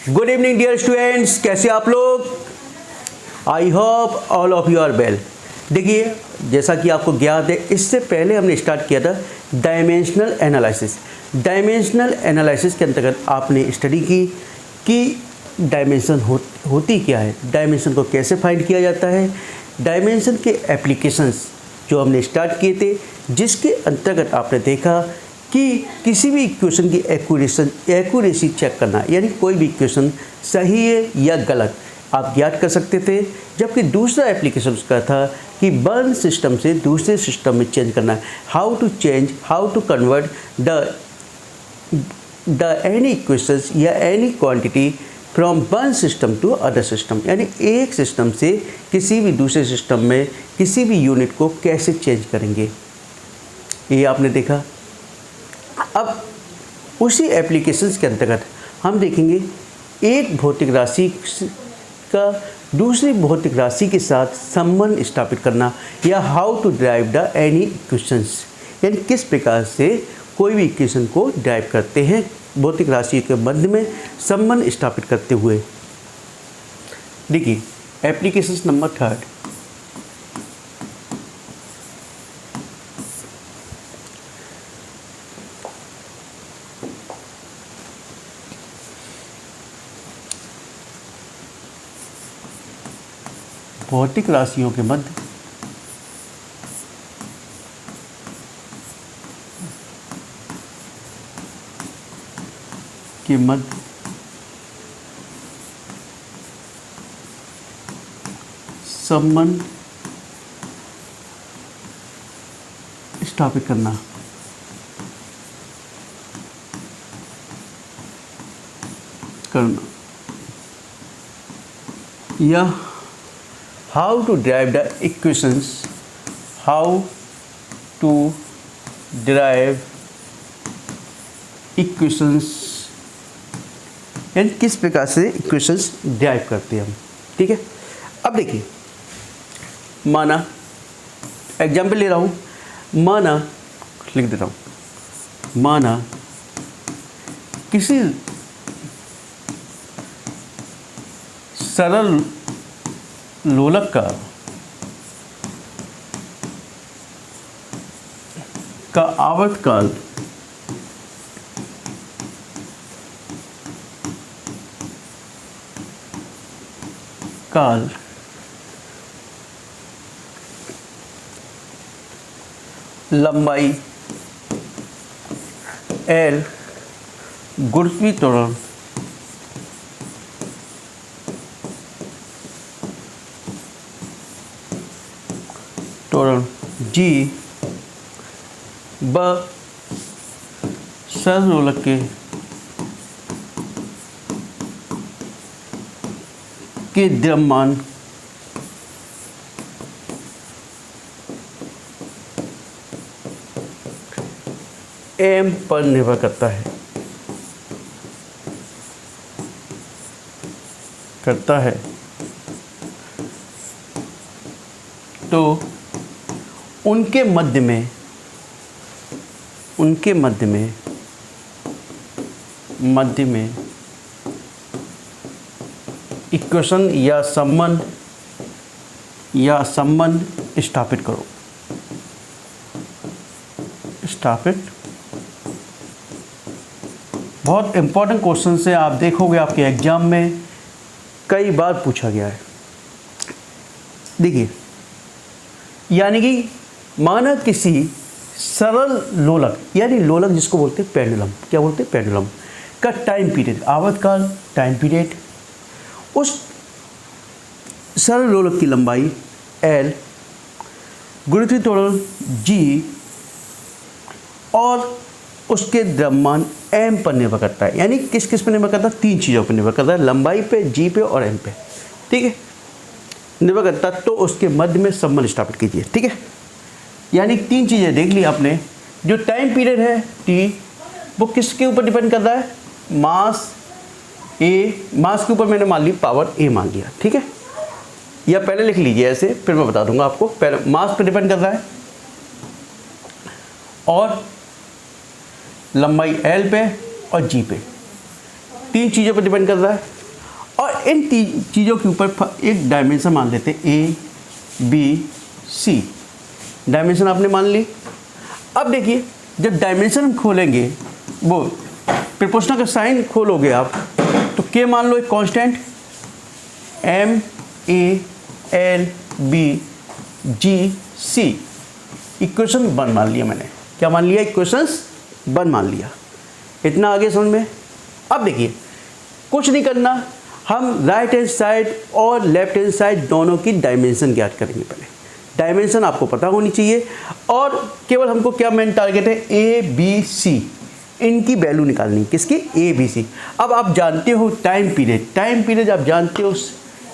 Good evening dear students, कैसे आप लोग? I hope all of you are well. देखिए, जैसा कि आपको ज्ञात है, इससे पहले हमने स्टार्ट किया था डायमेंशनल एनालिसिस। डायमेंशनल एनालिसिस के अंतर्गत आपने स्टडी की कि डायमेंशन होती क्या है, डायमेंशन को कैसे फाइंड किया जाता है, डायमेंशन के एप्लीकेशंस जो हमने स्टार्ट किए थे, जिसके अंतर्गत आपने देखा कि किसी भी इक्वेशन की एक्यूरेसी चेक करना, यानी कोई भी इक्वेशन सही है या गलत आप ज्ञात कर सकते थे। जबकि दूसरा एप्लीकेशन उसका था कि वन सिस्टम से दूसरे सिस्टम में चेंज करना, how to convert the any equations या any quantity from one system to other system, यानी एक सिस्टम से किसी भी दूसरे सिस्टम में किसी भी यूनिट को कैसे चेंज करेंगे, ये आपने देखा। अब उसी एप्लीकेशंस के अंतर्गत हम देखेंगे एक भौतिक राशि का दूसरी भौतिक राशि के साथ संबंध स्थापित करना, या how to derive the any equations, यानी किस प्रकार से कोई भी इक्वेशन को ड्राइव करते हैं भौतिक राशि के मध्य में संबंध स्थापित करते हुए। देखिए एप्लीकेशंस नंबर 3, भौतिक राशियों के मध्य संबंध स्थापित करना। या how to derive the equations, यानी किस प्रकार से इक्वेशंस ड्राइव करते हैं हम। ठीक है, अब देखिए, माना एग्जाम्पल ले रहा हूँ, माना लिख देता हूँ, माना किसी सरल लोलक का आवर्तकाल लंबाई L, गुरुत्वीय त्वरण G ब सरल लोलक के द्रव्यमान m पर निर्भर करता है तो उनके मध्य में इक्वेशन या संबंध स्थापित करो। बहुत इंपॉर्टेंट क्वेश्चन से आप देखोगे आपके एग्जाम में कई बार पूछा गया है। देखिए, यानी कि माना किसी सरल लोलक, यानी लोलक जिसको बोलते हैं पेंडुलम, क्या बोलते हैं पेंडुलम, का टाइम पीरियड, आवर्तकाल टाइम पीरियड, उस सरल लोलक की लंबाई L, गुरुत्वीय त्वरण G और उसके द्रव्यमान m पर निर्भर करता है। यानी किस किस पर निर्भर करता है? 3 चीज़ों पर निर्भर करता है, लंबाई पे, G पे और m पे। ठीक है, निर्भर करता है, तो उसके मध्य में संबंध स्थापित कीजिए। ठीक है, यानी 3 चीज़ें देख ली आपने। जो टाइम पीरियड है T, वो किसके ऊपर डिपेंड कर रहा है? मास A, मास के ऊपर मैंने मान ली पावर A मान लिया। ठीक है, या पहले लिख लीजिए ऐसे, फिर मैं बता दूंगा आपको। पहले मास पे डिपेंड कर रहा है और लंबाई L पे और G पे, 3 चीज़ों पर डिपेंड कर रहा है। अब इन चीज़ों के ऊपर एक डायमेंशन मान लेते हैं ए बी सी। डायमेंशन आपने मान ली। अब देखिए जब डायमेंशन हम खोलेंगे, वो प्रोपोर्शनल का साइन खोलोगे आप, तो के मान लो एक constant M A L B G C, equation 1 मान लिया मैंने। क्या मान लिया? इक्वेशन 1 मान लिया। इतना आगे समझ में। अब देखिए कुछ नहीं करना, हम राइट हैंड साइड और लेफ्ट हैंड साइड दोनों की डायमेंशन ज्ञात करेंगे। पहले डायमेंशन आपको पता होनी चाहिए और केवल हमको क्या मेन टारगेट है, ए बी सी, इनकी वैल्यू निकालनी। किसकी? A b c. अब आप जानते हो टाइम पीरियड, टाइम पीरियड आप जानते हो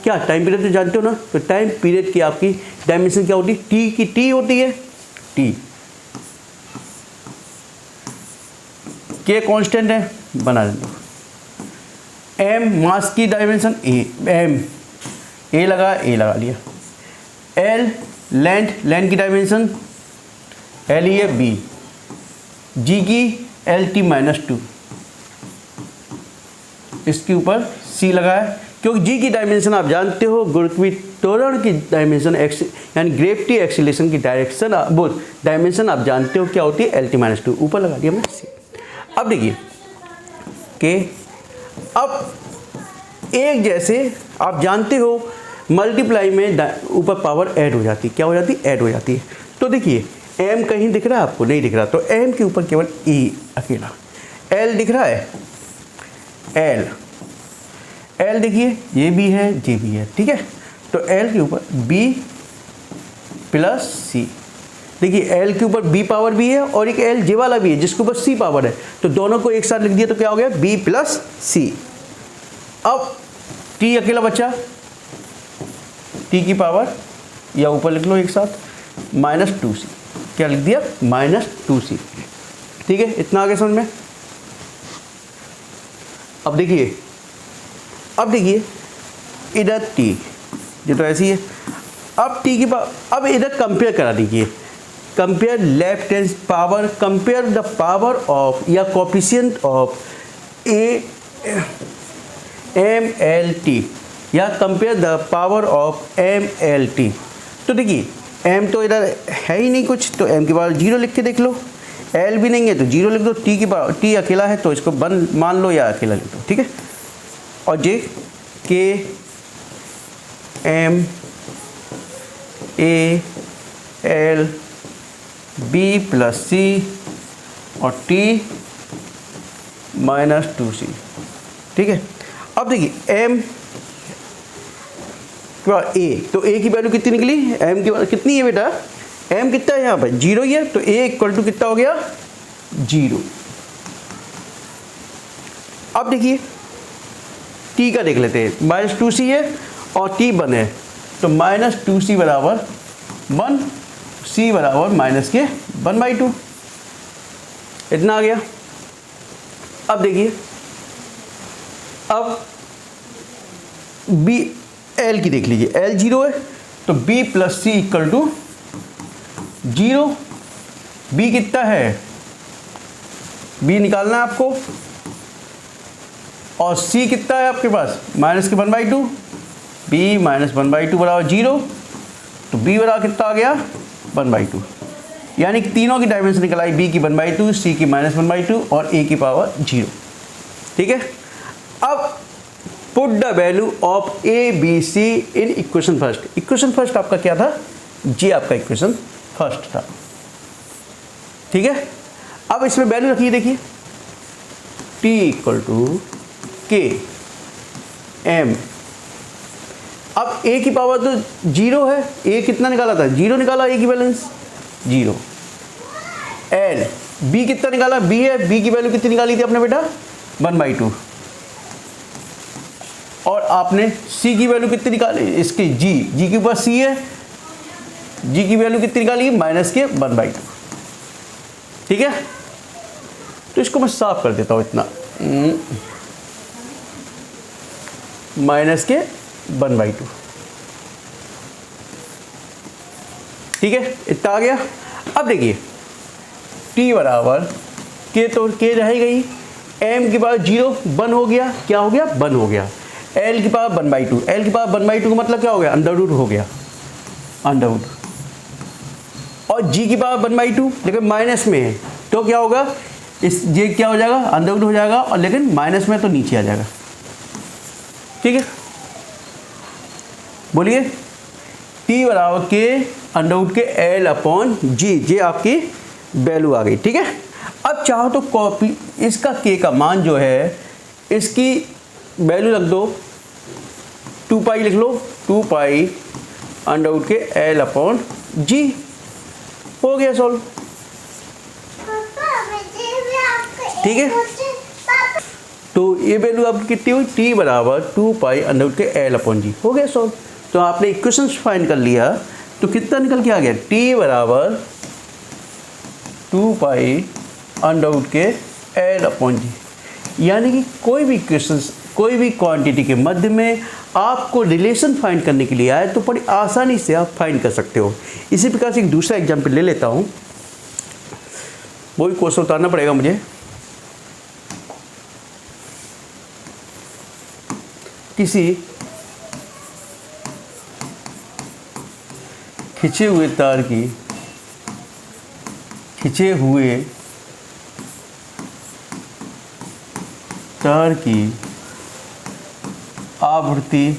क्या? टाइम पीरियड तो जानते हो ना। तो टाइम पीरियड की आपकी डायमेंशन क्या होती है? टी की टी होती है, टी। के कांस्टेंट है, बना दो। एम मास की डायमेंशन ए, एम ए लगा लिया। एल लेंथ की डायमेंशन एल ही है बी। जी की एल टी -2, इसके ऊपर सी लगाया, क्योंकि जी की डायमेंशन आप जानते हो, गुरुत्वीय त्वरण की डायमेंशन यानी ग्रेविटी एक्सीलरेशन की डायरेक्शन वो डायमेंशन आप जानते हो क्या होती है, एल टी -2। ऊपर लगा दिया मैंने सी। अब देखिए के, अब एक जैसे आप जानते हो मल्टीप्लाई में ऊपर पावर ऐड हो जाती है। क्या हो जाती है? ऐड हो जाती है। तो देखिए m कहीं दिख रहा है आपको? नहीं दिख रहा, तो m के ऊपर केवल e अकेला। l दिख रहा है? l देखिए ये भी है, ये भी है, ठीक है। तो l के ऊपर b प्लस c। देखिए l के ऊपर b पावर भी है और एक l जे वाला भी है जिसके ऊपर c पावर है, तो दोनों को एक साथ लिख दिया तो क्या हो गया? b plus c। अब t अकेला बचा, t की पावर या ऊपर लिख लो एक साथ -2c। क्या लिख दिया? -2c, ठीक है। इतना आगे समझ में। अब देखिए इधर t, ये तो ऐसी है। अब t की पावर, अब इधर कंपेयर करा दीजिए, compare left hand power, compare the power of या coefficient of a m l t या compare the power of m l t. तो देखिए m तो इधर है ही नहीं कुछ, तो m की पावर 0 लिख के देख लो। l भी नहीं है तो 0 लिख दो। t की पावर, t अकेला है तो इसको मान लो या अकेला लिख दो, ठीक है। और j k m A L b plus c और t -2c, ठीक है। अब देखिए m ए, तो a की वैल्यू कितनी निकली? m की वैल्यू कितनी है बेटा? m कितना है यहाँ पर? 0 ही है, तो a इक्वल टू कितना हो गया? 0। अब देखिए t का देख लेते हैं, -2c है और t 1 है, तो -2c बराबर 1, c बराबर -1/2। इतना आ गया। अब देखिए, अब b l की देख लीजिए, l 0 है तो b plus c equal to 0। b कितना है? b निकालना है आपको। और c कितना है आपके पास? -1/2। b -1/2 बराबर 0, तो b बराबर कितना आ गया? 1/2। यानी कि तीनों की डायमेंशन निकल आई, b की 1/2, c की -1/2 और a की पावर 0, ठीक है। अब put the value of a b c in equation first. Equation first आपका क्या था? जी आपका इक्वेशन फर्स्ट था, ठीक है। अब इसमें वैल्यू रखिए, देखिए t इक्वल टू के एम। अब a की पावर तो 0 है, a कितना निकाला था? 0 निकाला, a की बैलेंस 0। l b कितना निकाला? b है, b की वैल्यू कितनी निकाली थी आपने बेटा? 1/2। और आपने c की वैल्यू कितनी निकाली? इसकी g के ऊपर c है, g की वैल्यू कितनी निकाली? -1/2, ठीक है। तो इसको मैं साफ कर देता हूँ, इतना -1/2, ठीक है। इतना आ गया। अब देखिए t बराबर के, तो के रह गई, m की पावर 0 1 हो गया। क्या हो गया? 1 हो गया। एल की पावर 1/2, एल की पावर 1/2 का मतलब क्या हो गया, अंडर रूट हो गया, अंडर रूट। और जी की पावर 1/2 लेकिन माइनस में है तो क्या होगा, इस ये क्या हो जाएगा, अंडर रूट हो जाएगा, और लेकिन माइनस में तो नीचे आ जाएगा। ठीक है, बोलिए टी बराबर के अंडर रूट के एल अपॉन जी, ये आपकी वैल्यू आ गई। ठीक है, अब चाहो तो कॉपी इसका के का मान जो है इसकी वैल्यू रख दो, 2 पाई लिख लो, 2 पाई अंडर रूट के एल अपॉन जी, हो गया सॉल्व। ठीक है, तो ये वैल्यू आपकी कितनी हुई, टी बराबर 2 पाई अंडर रूट के एल अपॉन जी, हो गया सॉल्व। तो आपने इक्वेशन फाइंड कर लिया, तो कितना निकल के आ गया, टी बराबर 2 पाई अंडर रूट के एल अपॉन जी। यानी कि कोई भी इक्वेशंस, कोई भी क्वांटिटी के मध्य में आपको रिलेशन फाइंड करने के लिए आए तो बड़ी आसानी से आप फाइंड कर सकते हो। इसी प्रकार से एक दूसरा एग्जांपल ले लेता हूँ, वो भी क्वेश्चन उतारना पड़ेगा मुझे। किसी खिंचे हुए तार की, खिंचे हुए तार की आवृत्ति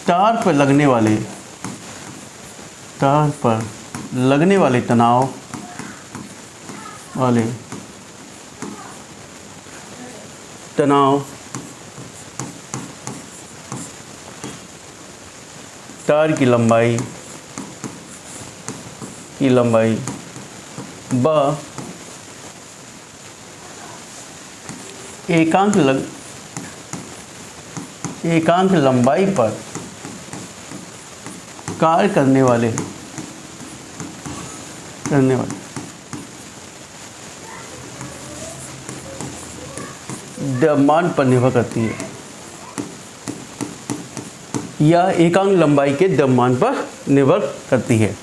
तार पर लगने वाले तनाव तार की लंबाई ब एकांक लंबाई पर कार्य करने वाले द्रव्यमान पर निर्भर करती है, या एकांक लंबाई के द्रव्यमान पर निर्भर करती है,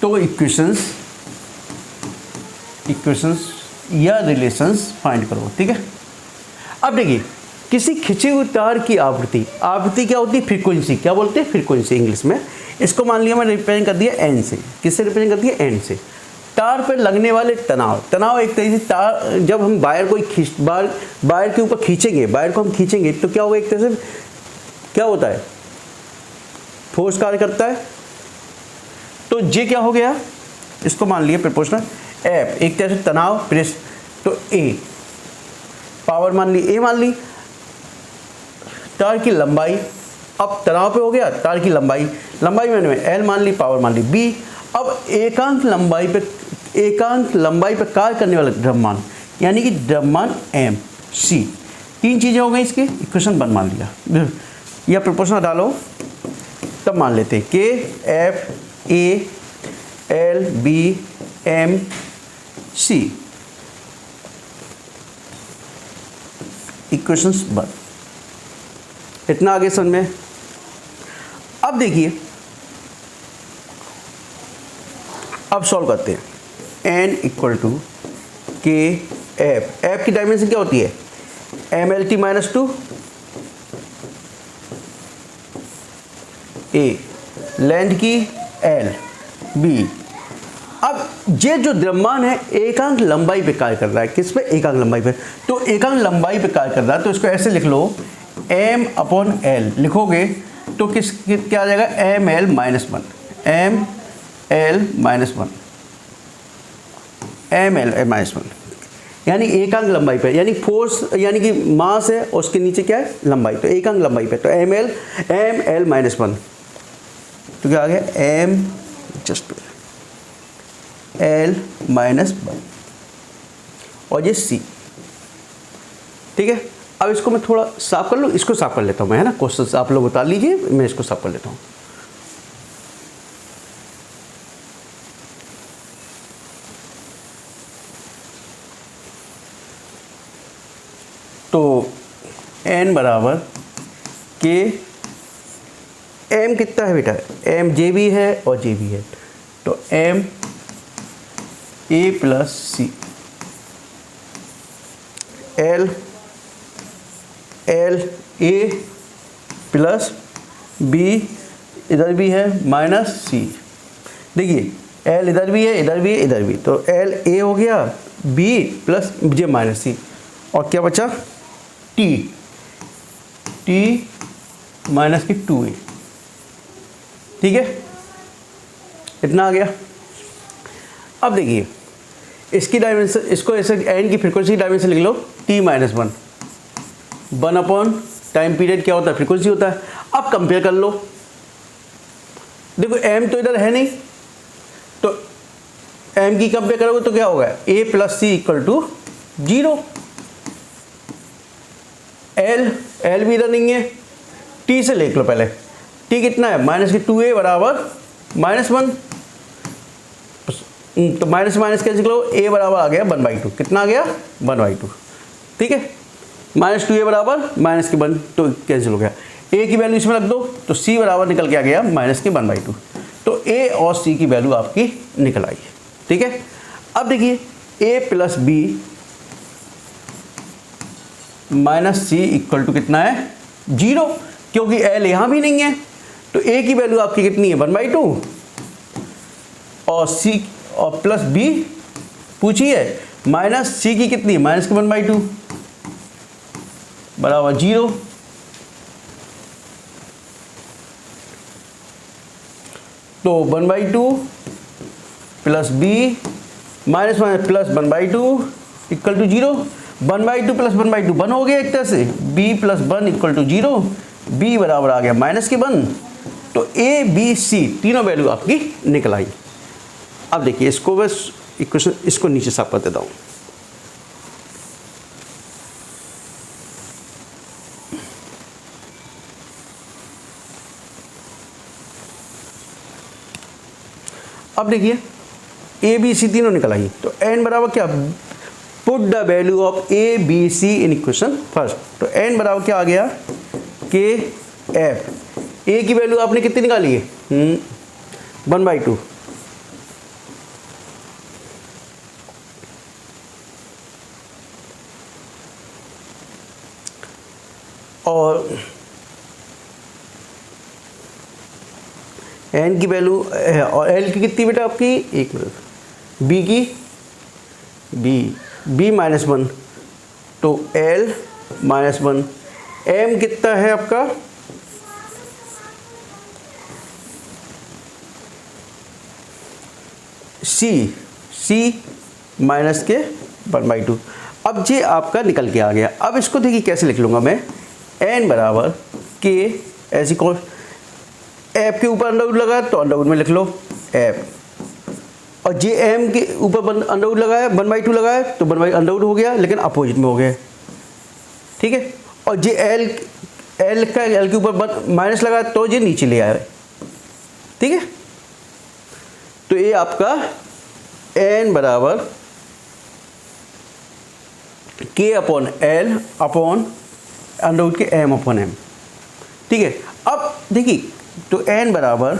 तो इक्वेशंस या रिलेशंस फाइंड करो। ठीक है, अब देखिए किसी खिंचे हुए तार की आवृत्ति क्या होती है, फ्रीक्वेंसी, क्या बोलते हैं, फ्रीक्वेंसी इंग्लिश में। इसको मान लिया मैं रिप्रेजेंट कर दिया एन से, किससे रिप्रेजेंट कर दिया, एन से। तार पर लगने वाले तनाव एक तरीके से तार, जब हम वायर को वायर के ऊपर खींचेंगे, वायर को हम खींचेंगे तो क्या होगा, एक तरह से क्या होता है, फोर्स कार्य करता है। तो ये क्या हो गया, इसको मान लिया प्रोपोर्शनल, एफ एक तरह से तनाव प्रेस, तो ए पावर मान ली, ए मान ली, तार की लंबाई, अब तनाव पे हो गया, तार की लंबाई मैंने एल मान ली, पावर मान ली बी। अब एकांक लंबाई पे कार्य करने वाला द्रव्यमान, यानी कि द्रव्यमान एम सी, तीन चीज़ें हो गई, इसके इक्वेशन 1 मान लिया, या प्रोपोर्शनल डालो तब मान लेते हैं, के F A L B M C, equations 1। इतना आगे समझ में। अब देखिए, अब सॉल्व करते हैं, n इक्वल टू के एफ की डायमेंशन क्या होती है, एम एल टी माइनस 2, ए लेंथ की एल बी। अब ये जो द्रव्यमान है एकांक लंबाई पे कार्य कर रहा है, किस पे, एकांक लंबाई पे। तो एकांक लंबाई पे कार्य कर रहा है, तो इसको ऐसे लिख लो, m अपॉन एल लिखोगे तो क्या आ जाएगा, M L minus 1, M L minus 1, M L minus 1, यानी एकांक लंबाई पे, यानी फोर्स, यानी कि मास है और उसके नीचे क्या है, लंबाई, तो एकांक लंबाई पे, तो एम एल माइनस 1, तो क्या आ गया, एम जस्ट एल माइनस 1, और ये सी। ठीक है, अब इसको मैं थोड़ा साफ कर लूँ, इसको साफ कर लेता हूँ मैं, है ना, क्वेश्चन आप लोग बता लीजिए, मैं इसको साफ कर लेता हूँ। तो n बराबर के एम कितना है बेटा, एम जे भी है और जे भी है, तो M a plus c, L L a plus b, इधर भी है माइनस सी। देखिए एल इधर भी है, इधर भी है, इधर भी, तो एल ए हो गया, बी प्लस जे माइनस सी, और क्या बचा, टी, टी माइनस की 2a। ठीक है, इतना आ गया। अब देखिए इसकी डायमेंशन, इसको ऐसे एन की फ्रीक्वेंसी डायमेंशन लिख लो, t minus 1 upon time period क्या होता है, फ्रीक्वेंसी होता है। अब कंपेयर कर लो, देखो m तो इधर है नहीं, तो m की कंपेयर करोगे तो क्या होगा, a plus c equal to 0, L भी इधर नहीं है, t से लिख लो पहले, t कितना है, माइनस की 2a बराबर -1, तो माइनस माइनस कैसे लो, a बराबर आ गया 1/2, कितना आ गया 1/2। ठीक है, -2a बराबर माइनस की 1, तो कैंसिल हो गया, a की वैल्यू इसमें रख दो, तो c बराबर निकल के आ गया माइनस की 1/2, तो a और c की वैल्यू आपकी निकल आई। ठीक है, अब देखिए a plus b minus c equal to कितना है 0, क्योंकि l यहाँ भी नहीं है, तो a की वैल्यू आपकी कितनी है 1/2, और c और प्लस b पूछी है, माइनस सी की कितनी है, माइनस की 1/2 बराबर 0। तो 1/2 plus b minus minus plus 1/2 equal to 0, 1/2 plus 1/2 1 हो गया एक तरह से, b plus 1 equal to 0, b बराबर आ गया माइनस के 1, तो a b c तीनों वैल्यू आपकी निकल आई। अब देखिए इसको बस इक्वेशन, इसको नीचे साफ कर देता हूँ। अब देखिए ए बी सी तीनों निकल आई, तो n बराबर क्या, put the value of a b c in equation first, तो n बराबर क्या आ गया, के एफ, ए की वैल्यू आपने कितनी निकाली है 1/2, और n की वैल्यू और l की कितनी बेटा आपकी, एक मिनट, b की b -1, तो l -1, m कितना है आपका, c माइनस के 1/2। अब ये आपका निकल के आ गया। अब इसको देखिए कैसे लिख लूँगा मैं, n बराबर के, ऐसी कौन एफ के ऊपर अंडरवुड लगा तो अंडरवुड में लिख लो एफ, और जे एम के ऊपर अंडरवुड लगाया 1/2 लगाया तो 1/2 अंडरवुड हो गया, लेकिन अपोजिट में हो गया। ठीक है, और जे एल के ऊपर माइनस लगाया तो ये नीचे ले आया। ठीक है, तो ये आपका n बराबर k upon L upon Underwood के m अपॉन m। ठीक है, अब देखिए तो n बराबर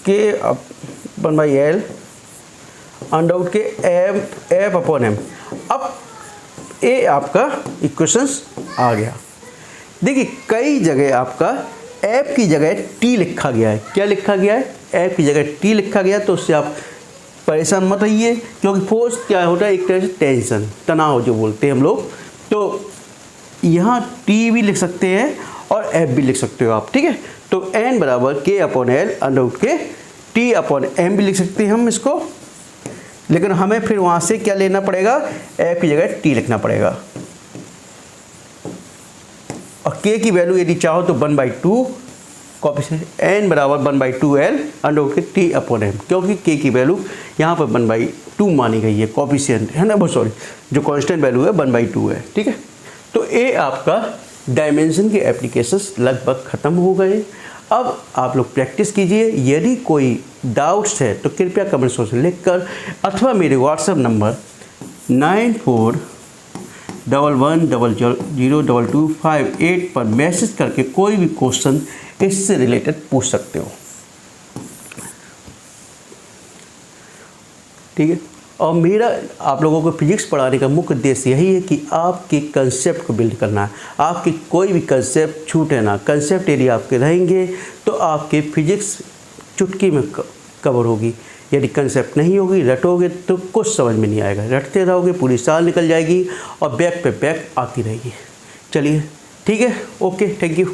k 1/l अंडरवुड के f अपॉन m। अब ये आपका इक्वेशंस आ गया। देखिए कई जगह आपका f की जगह t लिखा गया है। क्या लिखा गया है, f की जगह t लिखा गया, तो उससे आप परेशान मत रहिए, क्योंकि फोर्स क्या होता है, एक तरह से टेंशन, तनाव जो बोलते हैं हम लोग। तो यहाँ t भी लिख सकते हैं और f भी लिख सकते हो आप। ठीक है, तो n बराबर k अपॉन एल अंडरवुड के t अपॉन m भी लिख सकते हैं हम इसको, लेकिन हमें फिर वहाँ से क्या लेना पड़ेगा, f की जगह t लिखना पड़ेगा, और k की वैल्यू यदि चाहो तो 1/2 कॉपी से, n बराबर 1/2l अंडरवुड के t अपॉन m, क्योंकि k की वैल्यू यहाँ पर 1/2 मानी गई है, कॉफिशिएंट है ना, बहुत सॉरी, जो कांस्टेंट वैल्यू है 1/2 है। ठीक है, तो ये आपका डायमेंशन के एप्लीकेशंस लगभग ख़त्म हो गए। अब आप लोग प्रैक्टिस कीजिए। यदि कोई डाउट्स है तो कृपया कमेंट बॉक्स में लिखकर अथवा मेरे व्हाट्सएप नंबर 11002258 पर मैसेज करके कोई भी क्वेश्चन इससे रिलेटेड पूछ सकते हो। ठीक है, और मेरा आप लोगों को फिजिक्स पढ़ाने का मुख्य उद्देश्य यही है कि आपके कंसेप्ट को बिल्ड करना है, आपकी कोई भी कंसेप्ट छूटे ना। कंसेप्ट यदि आपके रहेंगे तो आपके फिजिक्स चुटकी में कवर होगी। यदि कंसेप्ट नहीं होगी, रटोगे तो कुछ समझ में नहीं आएगा, रटते रहोगे पूरी साल निकल जाएगी और बैक पे बैक आती रहेगी। चलिए ठीक है, ओके, थैंक यू।